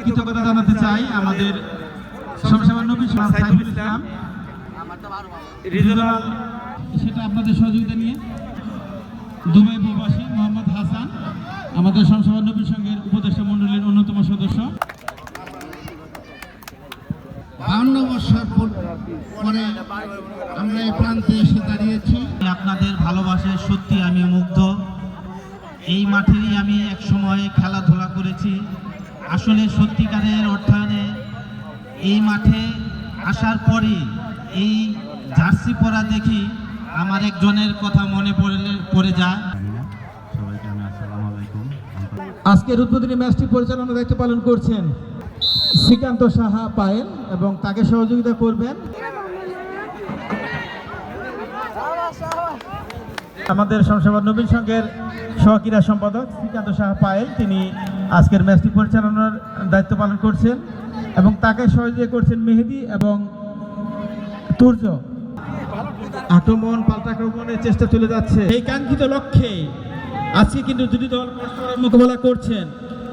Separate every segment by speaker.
Speaker 1: কৃতজ্ঞতা জানাতে চাই আমাদের সমাজসেবা নবী সাইফুল ইসলাম রিজনাল, সেটা আপনাদের সহযোগিতা নিয়ে দুবাই প্রবাসী মোহাম্মদ হাসান আমাদের সমাজসেবা নবী সংঘের উপদেষ্টা মণ্ডলীর অন্যতম সদস্য।
Speaker 2: 52 বছর পরে আমরা এই প্রান্তে এসে দাঁড়িয়েছি।
Speaker 3: আপনাদের ভালোবাসায় সত্যি আমি মুগ্ধ। এই মাঠেই আমি এক সময় খেলাধুলা করেছি। আসলে সত্যিকারের অর্থায়নে এই মাঠে আসার পরে এই জার্সি পরা দেখি আমার একজনের কথা মনে পড়ে যায়।
Speaker 4: সবাইকে আমি আসসালামু আলাইকুম।
Speaker 1: আজকের উদ্বোধনী ম্যাচটি পরিচালনার দায়িত্ব পালন করছেন শ্রীকান্ত সাহা পায়েল এবং তাকে সহযোগিতা করবেন আমাদের সমাজসেবা নবীন সংঘের সহক্রীড়া সম্পাদক শ্রীকান্ত সাহা পায়েল। তিনি আজকের ম্যাচটি পরিচালনার দায়িত্ব পালন করছেন এবং তাকে সহযোগিতা করছেন মেহেদি এবং তুর্য। আক্রমণ পাল্টাক্রমণের চেষ্টা চলে যাচ্ছে এই কাঙ্ক্ষিত লক্ষ্যে। আজকে কিন্তু দুটি দল পরস্পরের মোকাবেলা করছেন।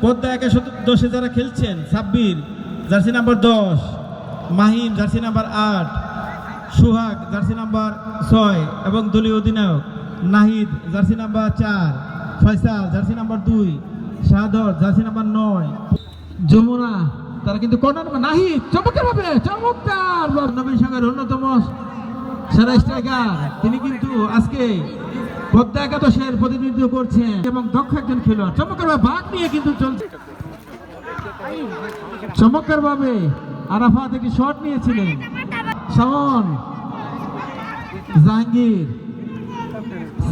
Speaker 1: পদ্মা 11-10 যারা খেলছেন Sabbir jersey number 10, Mahim jersey number 8, Suhag jersey number 6 এবং দলীয় অধিনায়ক Nahid jersey number 4, Faisal jersey number 2, Shahadat jersey number 9, Jamuna তারা কিন্তু কর্নার নাহিদ চমৎকার নবীন সংঘের অন্যতম সেরা স্ট্রাইকার। তিনি কিন্তু আজকে পদ্মা 11-এর প্রতিনিধিত্ব করছেন এবং দক্ষ একজন খেলোয়াড়। চমৎকারভাবে ভাগ নিয়ে কিন্তু চলছে, চমৎকারভাবে আরাফাত একটি শট নিয়েছিলেন। শাওন জাহাঙ্গীর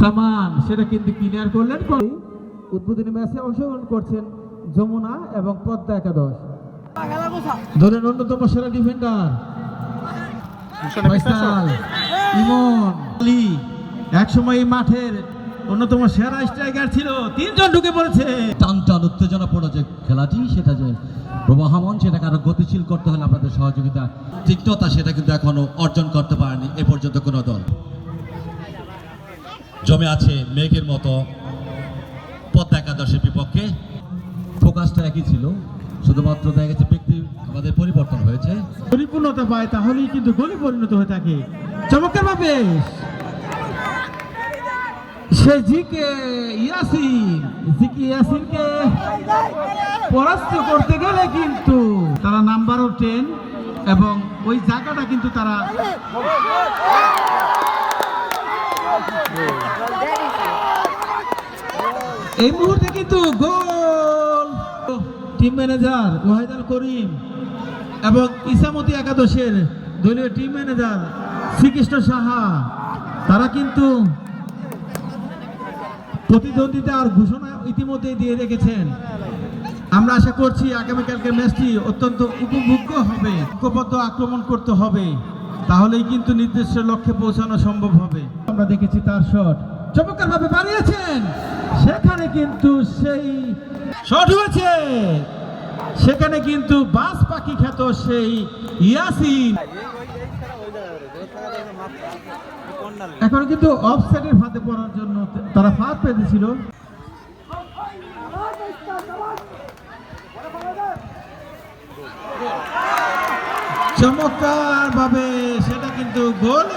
Speaker 1: সামান সেটা কিন্তু ক্লিয়ার করলেন। উদ্বোধনী ম্যাচে অংশগ্রহণ করছেন যমুনা এবং পদ্মা 11। দলের অন্যতম সেরা ডিফেন্ডার ফয়সাল, ইমন আলী একসময় এই মাঠের অন্যতম সেরা স্ট্রাইকার ছিল। 3 জন ঢুকে পড়েছে।
Speaker 5: টান উত্তেজনাপূর্ণ যে খেলাটি, সেটা যে প্রবাহমান, সেটাকে আরো গতিশীল করতে হলে আপনাদের সহযোগিতা, তিক্ততা, সেটা কিন্তু এখনো অর্জন করতে পারেনি এ পর্যন্ত কোনো দল। জমে আছে মেঘের মতো পদ্মা 11-এর বিপক্ষে। ফোকাসটা একই ছিল, শুধুমাত্র দেখা গেছে ব্যক্তি আমাদের পরিবর্তন হয়েছে।
Speaker 1: পরিপূর্ণতা পায় তাহলেই কিন্তু গোলে পরিণত হয়ে থাকে। চমৎকারভাবে সে ইয়াসিনকে পরাস্ত করতে গেলে কিন্তু তারা নাম্বার অফ 10 এবং ওই জায়গাটা কিন্তু তারা এই মুহূর্তে কিন্তু গোল। টিম ম্যানেজার ওয়াহিদুল করিম এবং ইসামতি 11-এর দলীয় টিম ম্যানেজার শ্রীকৃষ্ণ সাহা তারা কিন্তু প্রতিদ্বন্দ্বিতার ঘোষণা ইতিমধ্যে দিয়ে রেখেছেন। আমরা আশা করছি আগামীকালকে ম্যাচটি অত্যন্ত উপভোগ্য হবে। ঐক্যবদ্ধ আক্রমণ করতে হবে, তাহলেই কিন্তু নির্দিষ্ট লক্ষ্যে পৌঁছানো সম্ভব হবে। আমরা দেখেছি তার শট চমৎকারভাবে বাড়িয়েছেন, সেখানে কিন্তু সেই শট হয়েছে, সেখানে কিন্তু বাস পাখি খ্যাত সেই ইয়াসিন এখন কিন্তু অফসাইডের ফাঁদে পড়ার জন্য তারা ফাঁদ পেতেছিল। চমৎকার ভাবে সেটা কিন্তু গোল।